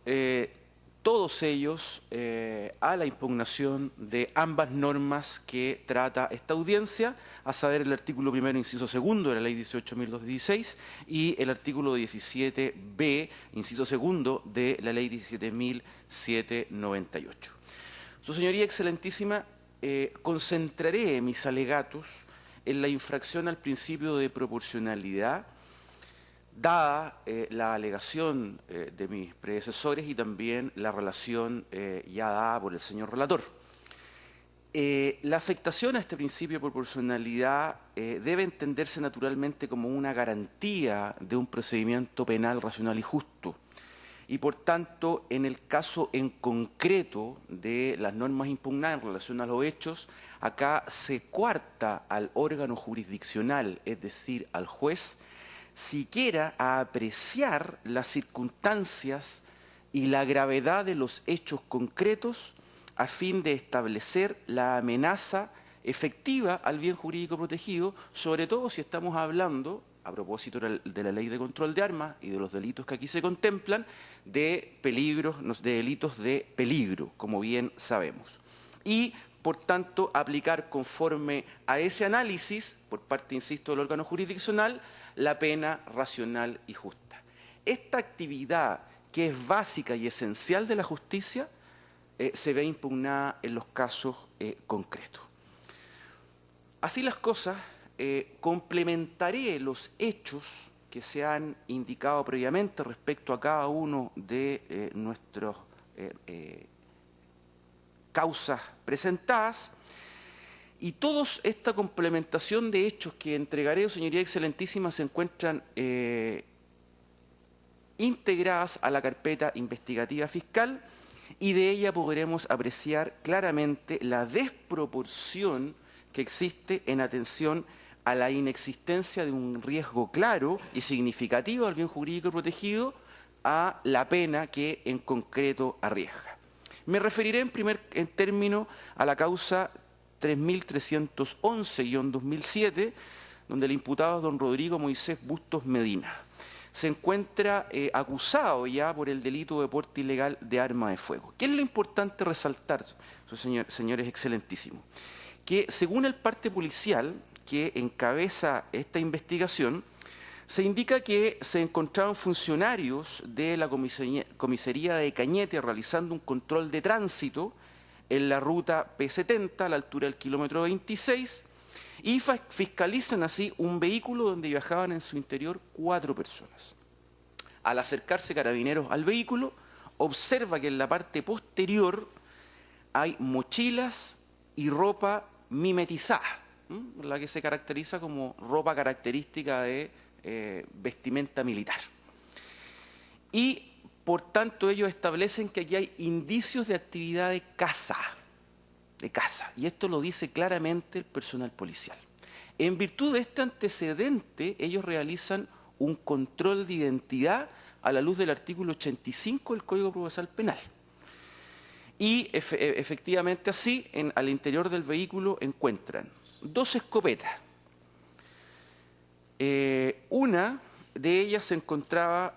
todos ellos a la impugnación de ambas normas que trata esta audiencia, a saber el artículo 1º, inciso 2 de la ley 18.216 y el artículo 17b, inciso 2 de la ley 17.798. Su señoría excelentísima, concentraré mis alegatos en la infracción al principio de proporcionalidad, dada la alegación de mis predecesores y también la relación ya dada por el señor relator. La afectación a este principio de proporcionalidad debe entenderse naturalmente como una garantía de un procedimiento penal racional y justo. Y por tanto, en el caso en concreto de las normas impugnadas en relación a los hechos, acá se coarta al órgano jurisdiccional, es decir, al juez, siquiera a apreciar las circunstancias y la gravedad de los hechos concretos a fin de establecer la amenaza efectiva al bien jurídico protegido, sobre todo si estamos hablando, a propósito de la ley de control de armas y de los delitos que aquí se contemplan, de peligros, de delitos de peligro, como bien sabemos. Y, por tanto, aplicar conforme a ese análisis, por parte, insisto, del órgano jurisdiccional, la pena racional y justa. Esta actividad, que es básica y esencial de la justicia, se ve impugnada en los casos concretos. Así las cosas, complementaré los hechos que se han indicado previamente respecto a cada uno de nuestras causas presentadas, y toda esta complementación de hechos que entregaré, señoría excelentísima, se encuentran integradas a la carpeta investigativa fiscal, y de ella podremos apreciar claramente la desproporción que existe en atención a la inexistencia de un riesgo claro y significativo al bien jurídico protegido, a la pena que en concreto arriesga. Me referiré en término a la causa 3311-2007, donde el imputado es don Rodrigo Moisés Bustos Medina. Se encuentra acusado ya por el delito de porte ilegal de arma de fuego. ¿Qué es lo importante resaltar, señores excelentísimos? Que según el parte policial que encabeza esta investigación, se indica que se encontraron funcionarios de la comisaría de Cañete realizando un control de tránsito en la ruta P70 a la altura del kilómetro 26 y fiscalizan así un vehículo donde viajaban en su interior 4 personas. Al acercarse Carabineros al vehículo, observa que en la parte posterior hay mochilas y ropa mimetizada, la que se caracteriza como ropa característica de vestimenta militar. Y por tanto ellos establecen que aquí hay indicios de actividad de caza, y esto lo dice claramente el personal policial. En virtud de este antecedente, ellos realizan un control de identidad a la luz del artículo 85 del Código Procesal Penal. Y efectivamente así, al interior del vehículo encuentran 2 escopetas. Una de ellas se encontraba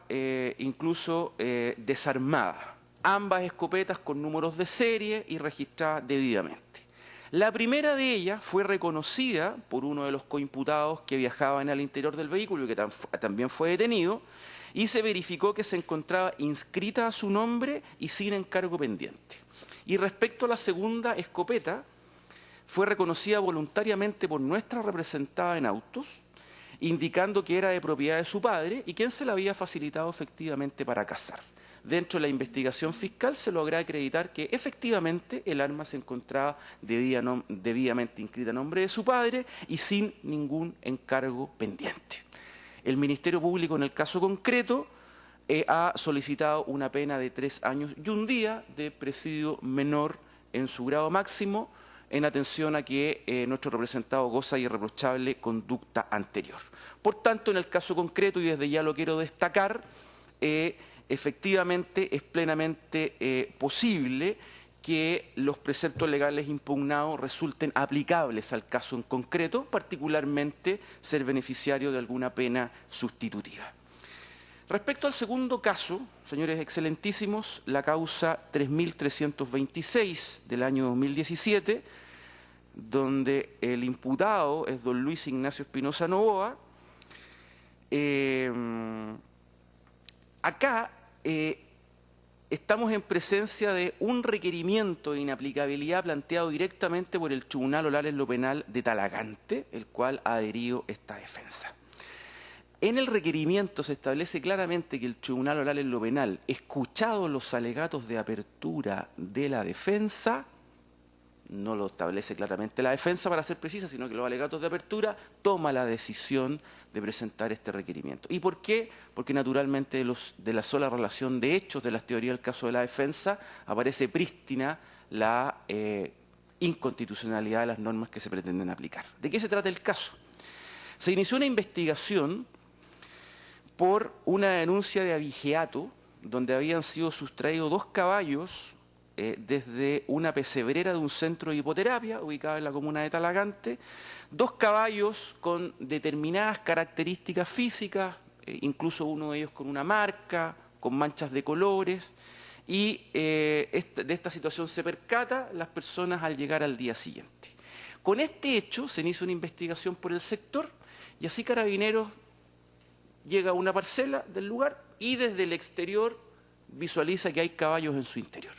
incluso desarmada. Ambas escopetas con números de serie y registradas debidamente. La primera de ellas fue reconocida por uno de los coimputados que viajaban al interior del vehículo y que también fue detenido, y se verificó que se encontraba inscrita a su nombre y sin encargo pendiente. Y respecto a la segunda escopeta, fue reconocida voluntariamente por nuestra representada en autos, indicando que era de propiedad de su padre y quien se la había facilitado efectivamente para cazar. Dentro de la investigación fiscal se logra acreditar que efectivamente el arma se encontraba debidamente inscrita a nombre de su padre y sin ningún encargo pendiente. El Ministerio Público en el caso concreto ha solicitado una pena de 3 años y 1 día de presidio menor en su grado máximo, en atención a que nuestro representado goza de irreprochable conducta anterior. Por tanto, en el caso concreto, y desde ya lo quiero destacar, efectivamente es plenamente posible que los preceptos legales impugnados resulten aplicables al caso en concreto, particularmente ser beneficiario de alguna pena sustitutiva. Respecto al segundo caso, señores excelentísimos, la causa 3326 del año 2017, donde el imputado es don Luis Ignacio Espinosa Novoa, acá estamos en presencia de un requerimiento de inaplicabilidad planteado directamente por el Tribunal Oral en lo Penal de Talagante, el cual ha adherido esta defensa. En el requerimiento se establece claramente que el Tribunal Oral en lo Penal, escuchados los alegatos de apertura de la defensa, no lo establece claramente la defensa para ser precisa, sino que los alegatos de apertura, toma la decisión de presentar este requerimiento. ¿Y por qué? Porque naturalmente de la sola relación de hechos de las teorías del caso de la defensa aparece prístina la inconstitucionalidad de las normas que se pretenden aplicar. ¿De qué se trata el caso? Se inició una investigación por una denuncia de abigeato, donde habían sido sustraídos 2 caballos desde una pesebrera de un centro de hipoterapia ubicado en la comuna de Talagante, 2 caballos con determinadas características físicas, incluso uno de ellos con una marca, con manchas de colores, y de esta situación se percata las personas al llegar al día siguiente. Con este hecho se inicia una investigación por el sector y así Carabineros llega a una parcela del lugar y desde el exterior visualiza que hay caballos en su interior.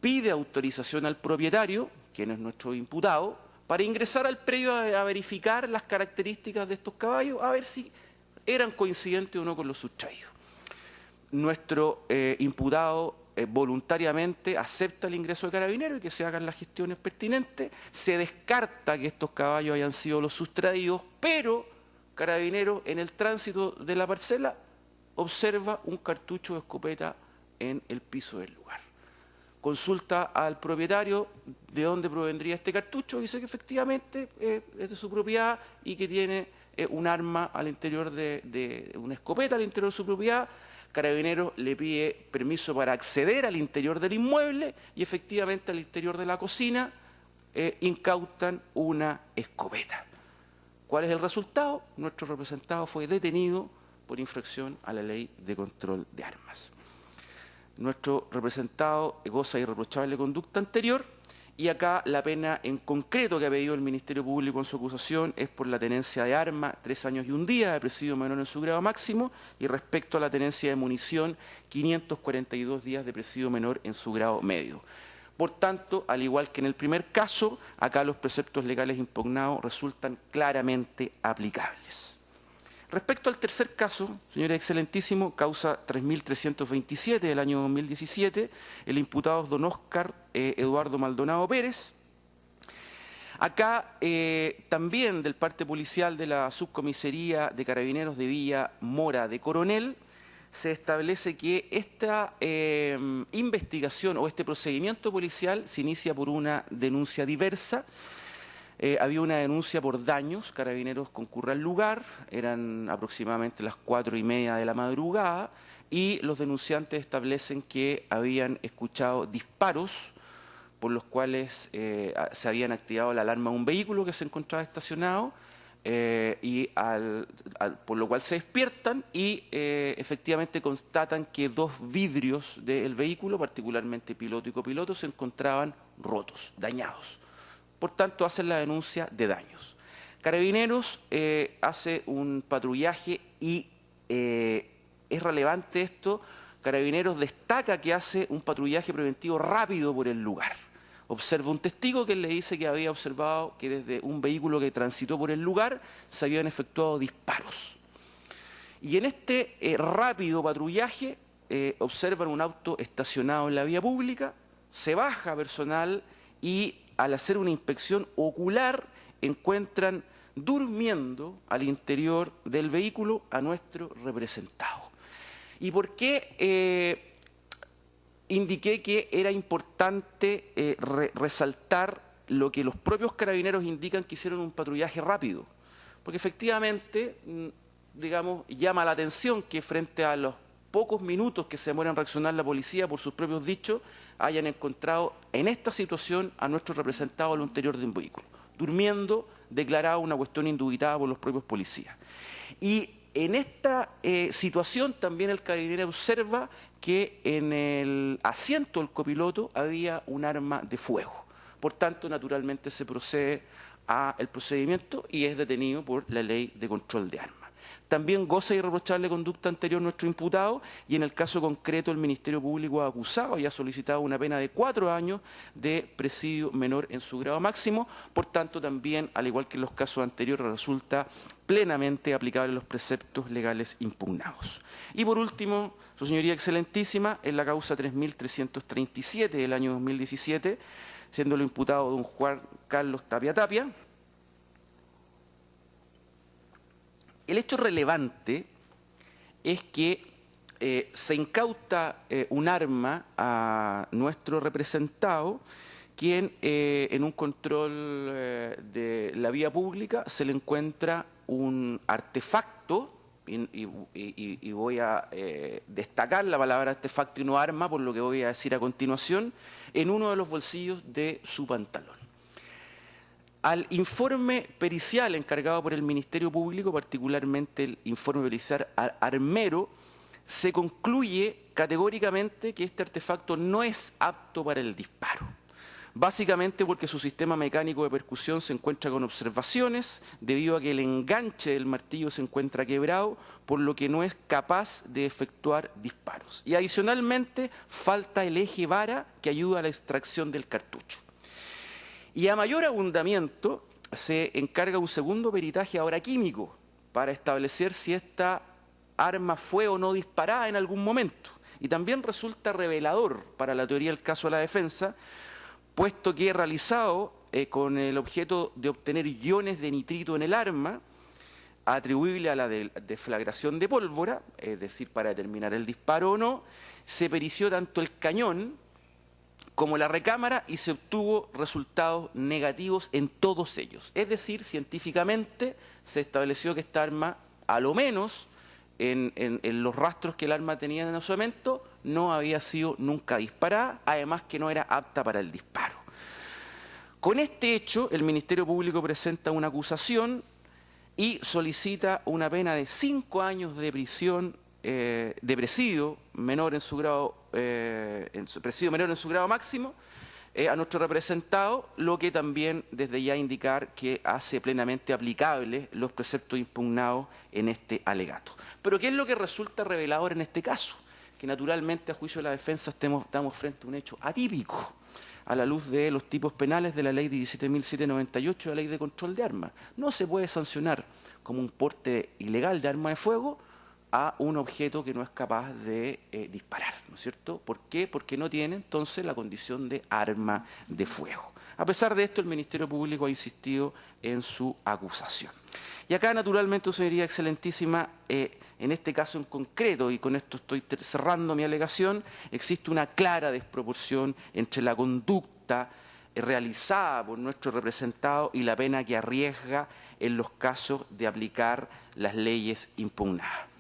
Pide autorización al propietario, quien es nuestro imputado, para ingresar al predio a verificar las características de estos caballos, a ver si eran coincidentes o no con los sustraídos. Nuestro imputado voluntariamente acepta el ingreso de Carabineros y que se hagan las gestiones pertinentes. Se descarta que estos caballos hayan sido los sustraídos, pero Carabineros en el tránsito de la parcela observa un cartucho de escopeta en el piso del lugar. Consulta al propietario de dónde provendría este cartucho, dice que efectivamente es de su propiedad y que tiene un arma al interior de una escopeta al interior de su propiedad. Carabineros le pide permiso para acceder al interior del inmueble y efectivamente al interior de la cocina incautan una escopeta. ¿Cuál es el resultado? Nuestro representado fue detenido por infracción a la ley de control de armas. Nuestro representado goza de irreprochable conducta anterior y acá la pena en concreto que ha pedido el Ministerio Público en su acusación es por la tenencia de arma 3 años y 1 día de presidio menor en su grado máximo y respecto a la tenencia de munición 542 días de presidio menor en su grado medio. Por tanto, al igual que en el primer caso, acá los preceptos legales impugnados resultan claramente aplicables. Respecto al tercer caso, señores excelentísimo, causa 3327 del año 2017, el imputado es don Óscar Eduardo Maldonado Pérez. Acá también del parte policial de la subcomisaría de Carabineros de Villa Mora de Coronel, se establece que esta investigación o este procedimiento policial se inicia por una denuncia diversa. Había una denuncia por daños, Carabineros concurre al lugar, eran aproximadamente las 4:30 de la madrugada y los denunciantes establecen que habían escuchado disparos por los cuales se habían activado la alarma de un vehículo que se encontraba estacionado por lo cual se despiertan y efectivamente constatan que 2 vidrios del vehículo, particularmente piloto y copiloto, se encontraban rotos, dañados. Por tanto, hacen la denuncia de daños. Carabineros hace un patrullaje y es relevante esto. Carabineros destaca que hace un patrullaje preventivo rápido por el lugar. Observa un testigo que le dice que había observado que desde un vehículo que transitó por el lugar se habían efectuado disparos. Y en este rápido patrullaje observan un auto estacionado en la vía pública, se baja personal y al hacer una inspección ocular encuentran durmiendo al interior del vehículo a nuestro representado. ¿Y por qué indiqué que era importante resaltar lo que los propios carabineros indican que hicieron un patrullaje rápido, porque efectivamente, digamos, llama la atención que frente a los pocos minutos que se demora en reaccionar la policía, por sus propios dichos, hayan encontrado en esta situación a nuestro representado al interior de un vehículo, durmiendo, declarado una cuestión indubitada por los propios policías. Y en esta situación también el carabinero observa que en el asiento del copiloto había un arma de fuego. Por tanto, naturalmente se procede al procedimiento y es detenido por la Ley de Control de Armas. También goza de irreprochable conducta anterior nuestro imputado y en el caso concreto el Ministerio Público acusado había solicitado una pena de 4 años de presidio menor en su grado máximo. Por tanto, también, al igual que en los casos anteriores, resulta plenamente aplicable los preceptos legales impugnados. Y por último, Su Señoría Excelentísima, en la causa 3337 del año 2017, siendo lo imputado don Juan Carlos Tapia Tapia, el hecho relevante es que se incauta un arma a nuestro representado, quien en un control de la vía pública se le encuentra un artefacto, y voy a destacar la palabra artefacto y no arma, por lo que voy a decir a continuación, en uno de los bolsillos de su pantalón. Al informe pericial encargado por el Ministerio Público, particularmente el informe pericial armero, se concluye categóricamente que este artefacto no es apto para el disparo. Básicamente porque su sistema mecánico de percusión se encuentra con observaciones, debido a que el enganche del martillo se encuentra quebrado, por lo que no es capaz de efectuar disparos. Y adicionalmente falta el eje vara que ayuda a la extracción del cartucho. Y a mayor abundamiento se encarga un segundo peritaje ahora químico para establecer si esta arma fue o no disparada en algún momento. Y también resulta revelador para la teoría del caso de la defensa, puesto que realizado con el objeto de obtener iones de nitrito en el arma, atribuible a la deflagración de pólvora, es decir, para determinar el disparo o no, se perició tanto el cañón como la recámara y se obtuvo resultados negativos en todos ellos. Es decir, científicamente se estableció que esta arma, a lo menos en los rastros que el arma tenía en su momento, no había sido nunca disparada, además que no era apta para el disparo. Con este hecho, el Ministerio Público presenta una acusación y solicita una pena de 5 años de prisión de presidio menor en su grado máximo a nuestro representado, lo que también desde ya indicar que hace plenamente aplicables los preceptos impugnados en este alegato. Pero ¿qué es lo que resulta revelador en este caso? Que naturalmente a juicio de la defensa estamos frente a un hecho atípico a la luz de los tipos penales de la Ley 17.798 de la Ley de Control de Armas. No se puede sancionar como un porte ilegal de arma de fuego a un objeto que no es capaz de disparar, ¿no es cierto? ¿Por qué? Porque no tiene entonces la condición de arma de fuego. A pesar de esto, el Ministerio Público ha insistido en su acusación. Y acá, naturalmente, Señoría Excelentísima, en este caso en concreto, y con esto estoy cerrando mi alegación, existe una clara desproporción entre la conducta realizada por nuestro representado y la pena que arriesga en los casos de aplicar las leyes impugnadas.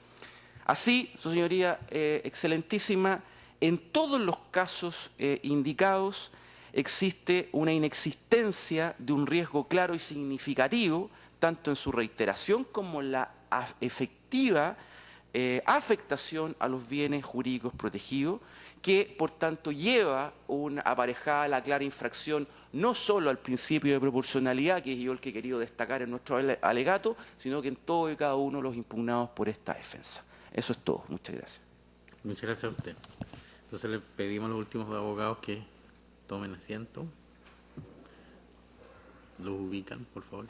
Así, Su Señoría Excelentísima, en todos los casos indicados existe una inexistencia de un riesgo claro y significativo, tanto en su reiteración como en la efectiva afectación a los bienes jurídicos protegidos, que por tanto lleva una aparejada la clara infracción no solo al principio de proporcionalidad, que es yo el que he querido destacar en nuestro alegato, sino que en todo y cada uno de los impugnados por esta defensa. Eso es todo. Muchas gracias. Muchas gracias a usted. Entonces le pedimos a los últimos abogados que tomen asiento. Los ubican, por favor.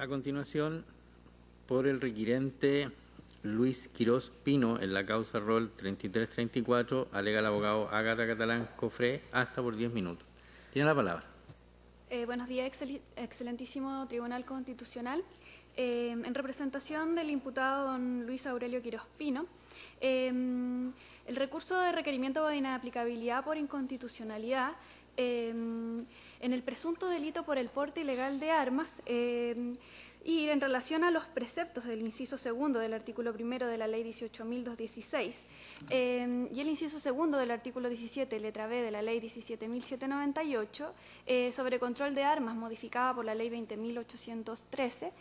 A continuación, por el requirente Luis Quirós Pino, en la causa rol 3334, alega el abogado Ágata Catalán Cofré, hasta por 10 minutos. Tiene la palabra. Buenos días, excelentísimo Tribunal Constitucional. En representación del imputado don Luis Aurelio Quirós Pino, el recurso de requerimiento de inaplicabilidad por inconstitucionalidad en el presunto delito por el porte ilegal de armas y en relación a los preceptos del inciso segundo del artículo primero de la ley 18.216 y el inciso segundo del artículo 17, letra B, de la ley 17.798 sobre control de armas modificada por la ley 20.813,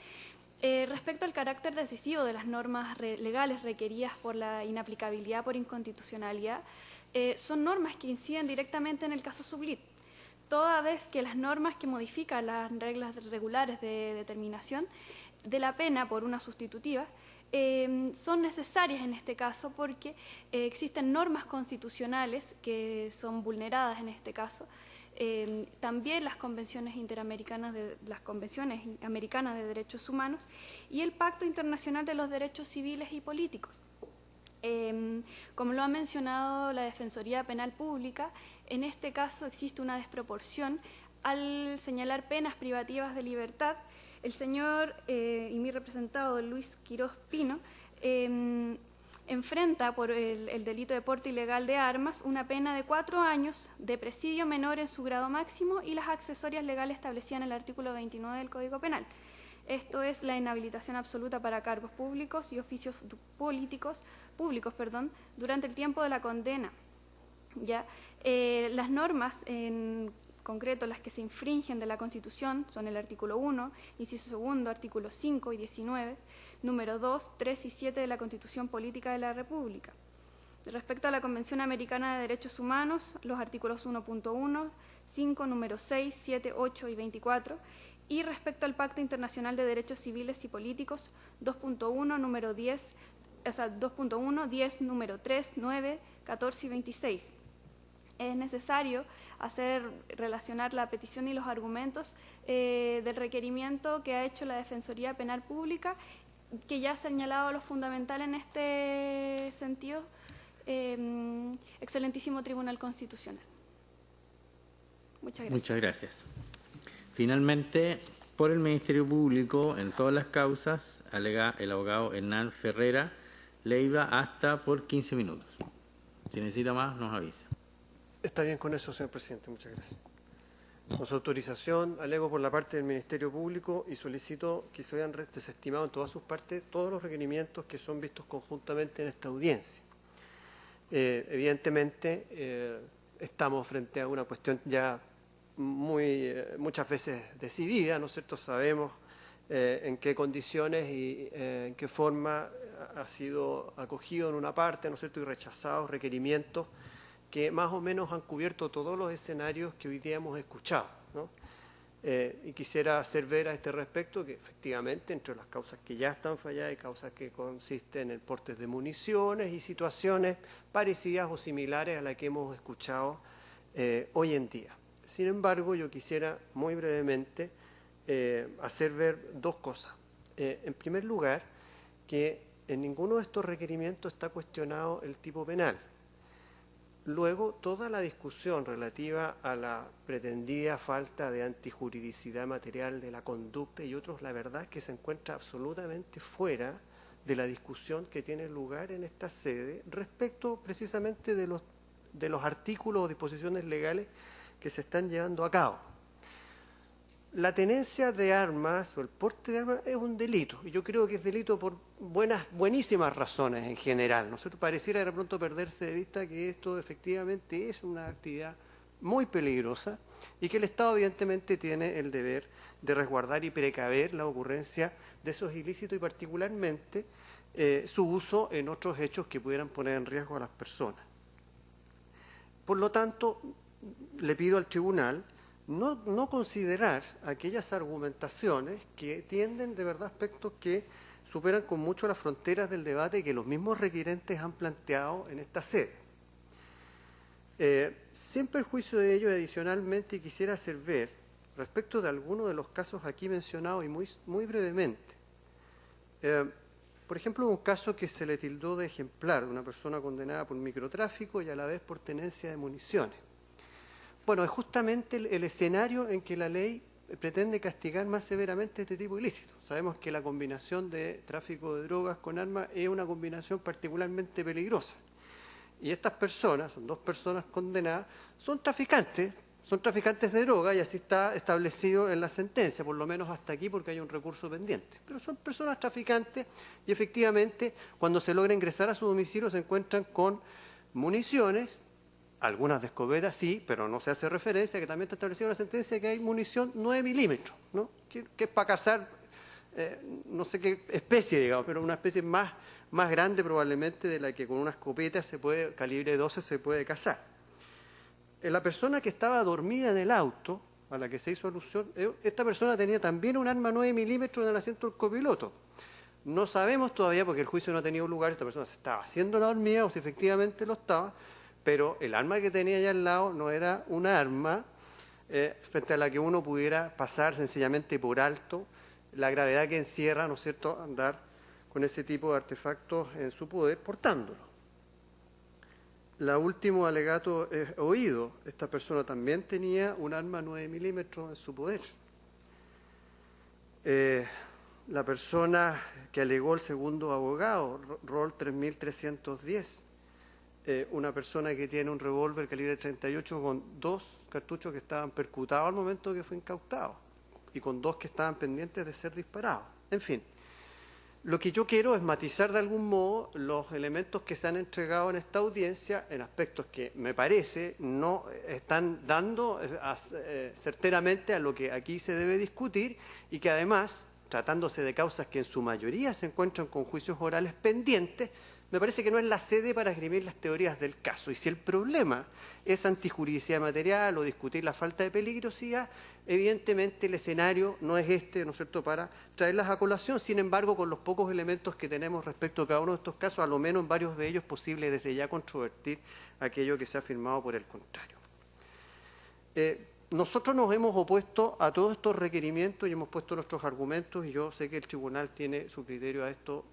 respecto al carácter decisivo de las normas legales requeridas por la inaplicabilidad por inconstitucionalidad, son normas que inciden directamente en el caso Sublit, toda vez que las normas que modifican las reglas regulares de determinación de la pena por una sustitutiva son necesarias en este caso porque existen normas constitucionales que son vulneradas en este caso. También las convenciones interamericanas, las convenciones americanas de derechos humanos y el Pacto Internacional de los Derechos Civiles y Políticos. Como lo ha mencionado la Defensoría Penal Pública, en este caso existe una desproporción al señalar penas privativas de libertad. El señor y mi representado Luis Quirós Pino enfrenta por el delito de porte ilegal de armas una pena de 4 años de presidio menor en su grado máximo y las accesorias legales establecidas en el artículo 29 del Código Penal. Esto es la inhabilitación absoluta para cargos públicos y oficios públicos, durante el tiempo de la condena. ¿Ya? Las normas, en concreto las que se infringen de la Constitución, son el artículo 1, inciso segundo, artículo 5 y 19, número 2, 3 y 7 de la Constitución Política de la República. Respecto a la Convención Americana de Derechos Humanos, los artículos 1.1, 5, número 6, 7, 8 y 24, y respecto al Pacto Internacional de Derechos Civiles y Políticos, 2.1, número 10, 10, número 3, 9, 14 y 26. Es necesario relacionar la petición y los argumentos del requerimiento que ha hecho la Defensoría Penal Pública, que ya ha señalado lo fundamental en este sentido, excelentísimo Tribunal Constitucional. Muchas gracias. Muchas gracias. Finalmente, por el Ministerio Público, en todas las causas, alega el abogado Hernán Ferrera Leiva, hasta por 15 minutos. Si necesita más, nos avisa. Está bien con eso, señor presidente. Muchas gracias. Con su autorización, alego por la parte del Ministerio Público y solicito que se vean desestimados en todas sus partes todos los requerimientos que son vistos conjuntamente en esta audiencia. Evidentemente, estamos frente a una cuestión ya muchas veces decidida, ¿no es cierto? Sabemos en qué condiciones y en qué forma ha sido acogido en una parte, ¿no es cierto?, y rechazados requerimientos que más o menos han cubierto todos los escenarios que hoy día hemos escuchado, ¿no? Y quisiera hacer ver a este respecto que efectivamente entre las causas que ya están falladas hay causas que consisten en portes de municiones y situaciones parecidas o similares a las que hemos escuchado hoy en día. Sin embargo, yo quisiera muy brevemente hacer ver dos cosas. En primer lugar, que en ninguno de estos requerimientos está cuestionado el tipo penal. Luego, toda la discusión relativa a la pretendida falta de antijuridicidad material de la conducta y otros, la verdad es que se encuentra absolutamente fuera de la discusión que tiene lugar en esta sede respecto precisamente de los artículos o disposiciones legales que se están llevando a cabo. La tenencia de armas o el porte de armas es un delito, y yo creo que es delito por buenísimas razones en general. Nosotros pareciera de pronto perderse de vista que esto efectivamente es una actividad muy peligrosa y que el Estado evidentemente tiene el deber de resguardar y precaver la ocurrencia de esos ilícitos y particularmente su uso en otros hechos que pudieran poner en riesgo a las personas. Por lo tanto, le pido al tribunal no considerar aquellas argumentaciones que tienden de verdad aspectos que superan con mucho las fronteras del debate que los mismos requirentes han planteado en esta sede. Sin perjuicio de ello, adicionalmente quisiera hacer ver, respecto de algunos de los casos aquí mencionados y muy brevemente. Por ejemplo, un caso que se le tildó de ejemplar, de una persona condenada por microtráfico y a la vez por tenencia de municiones. Bueno, es justamente el escenario en que la ley pretende castigar más severamente este tipo de ilícitos. Sabemos que la combinación de tráfico de drogas con armas es una combinación particularmente peligrosa. Y estas personas, son 2 personas condenadas, son traficantes de droga, y así está establecido en la sentencia, por lo menos hasta aquí, porque hay un recurso pendiente. Pero son personas traficantes y efectivamente cuando se logra ingresar a su domicilio se encuentran con municiones, algunas de escopeta, sí, pero no se hace referencia, que también está establecido en la sentencia, que hay munición 9 milímetros, ¿no? que es para cazar, no sé qué especie, digamos, pero una especie más grande probablemente de la que con una escopeta calibre 12 se puede cazar. La persona que estaba dormida en el auto, a la que se hizo alusión, esta persona tenía también un arma 9 milímetros en el asiento del copiloto. No sabemos todavía, porque el juicio no ha tenido lugar, esta persona se estaba haciendo la dormida o si efectivamente lo estaba, pero el arma que tenía allá al lado no era un arma frente a la que uno pudiera pasar sencillamente por alto la gravedad que encierra, ¿no es cierto?, andar con ese tipo de artefactos en su poder portándolo. La último alegato oído, esta persona también tenía un arma 9 milímetros en su poder. La persona que alegó el segundo abogado, rol 3310, una persona que tiene un revólver calibre 38 con 2 cartuchos que estaban percutados al momento que fue incautado y con 2 que estaban pendientes de ser disparados. En fin, lo que yo quiero es matizar de algún modo los elementos que se han entregado en esta audiencia en aspectos que me parece no están dando certeramente a lo que aquí se debe discutir y que además, tratándose de causas que en su mayoría se encuentran con juicios orales pendientes, me parece que no es la sede para esgrimir las teorías del caso. Y si el problema es antijuridicidad material o discutir la falta de peligrosidad, evidentemente el escenario no es este, ¿no es cierto?, para traerlas a colación. Sin embargo, con los pocos elementos que tenemos respecto a cada uno de estos casos, a lo menos en varios de ellos es posible desde ya controvertir aquello que se ha afirmado por el contrario. Nosotros nos hemos opuesto a todos estos requerimientos y hemos puesto nuestros argumentos, y yo sé que el tribunal tiene su criterio a esto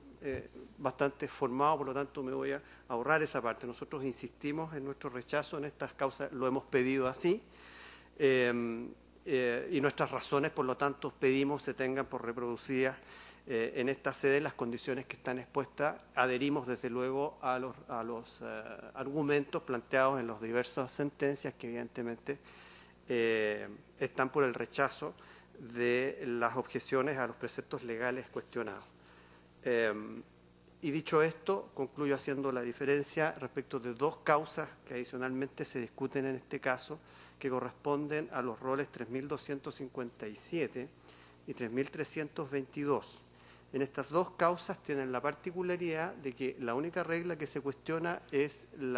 bastante formado, por lo tanto me voy a ahorrar esa parte. Nosotros insistimos en nuestro rechazo en estas causas, lo hemos pedido así, y nuestras razones, por lo tanto, pedimos se tengan por reproducidas en esta sede las condiciones que están expuestas. Adherimos desde luego a los argumentos planteados en las diversas sentencias que evidentemente están por el rechazo de las objeciones a los preceptos legales cuestionados. Y dicho esto, concluyo haciendo la diferencia respecto de 2 causas que adicionalmente se discuten en este caso, que corresponden a los roles 3257 y 3322. En estas 2 causas tienen la particularidad de que la única regla que se cuestiona es el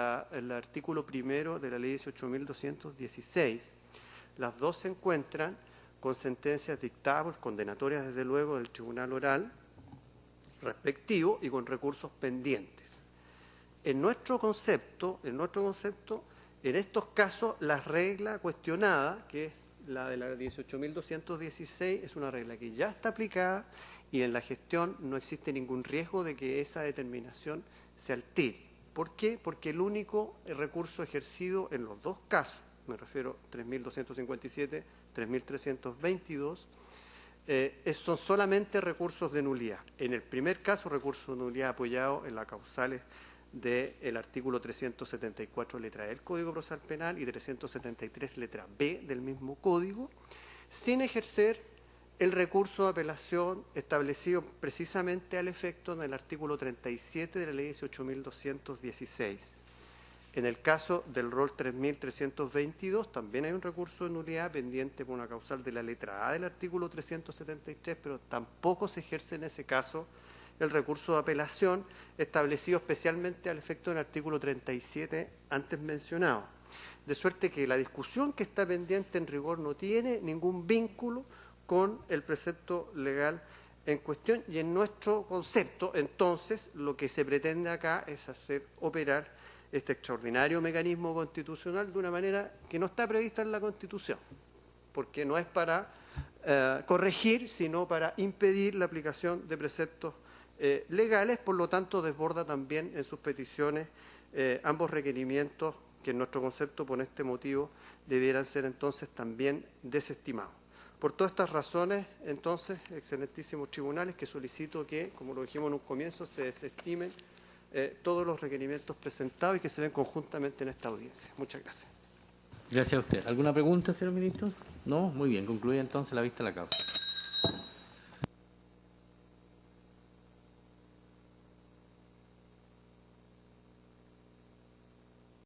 artículo 1 de la ley 18.216. Las 2 se encuentran con sentencias dictadas, condenatorias desde luego del tribunal oral respectivo y con recursos pendientes. En nuestro concepto, en estos casos, la regla cuestionada, que es la de la 18.216, es una regla que ya está aplicada y en la gestión no existe ningún riesgo de que esa determinación se altere. ¿Por qué? Porque el único recurso ejercido en los 2 casos, me refiero 3.257, 3.322, son solamente recursos de nulidad. En el primer caso, recurso de nulidad apoyado en las causales del artículo 374 letra E del Código Procesal Penal y 373 letra B del mismo Código, sin ejercer el recurso de apelación establecido precisamente al efecto en el artículo 37 de la ley 18.216. En el caso del rol 3.322 también hay un recurso de nulidad pendiente por una causal de la letra A del artículo 373, pero tampoco se ejerce en ese caso el recurso de apelación establecido especialmente al efecto del artículo 37 antes mencionado. De suerte que la discusión que está pendiente en rigor no tiene ningún vínculo con el precepto legal en cuestión, y en nuestro concepto, entonces, lo que se pretende acá es hacer operar este extraordinario mecanismo constitucional de una manera que no está prevista en la Constitución. porque no es para corregir, sino para impedir la aplicación de preceptos legales, por lo tanto desborda también en sus peticiones ambos requerimientos que en nuestro concepto por este motivo debieran ser entonces también desestimados. Por todas estas razones, entonces, excelentísimos tribunales, que solicito que, como lo dijimos en un comienzo, se desestimen todos los requerimientos presentados y que se ven conjuntamente en esta audiencia. Muchas gracias. Gracias a usted. ¿Alguna pregunta, señor ministro? No, muy bien. Concluye entonces la vista de la causa.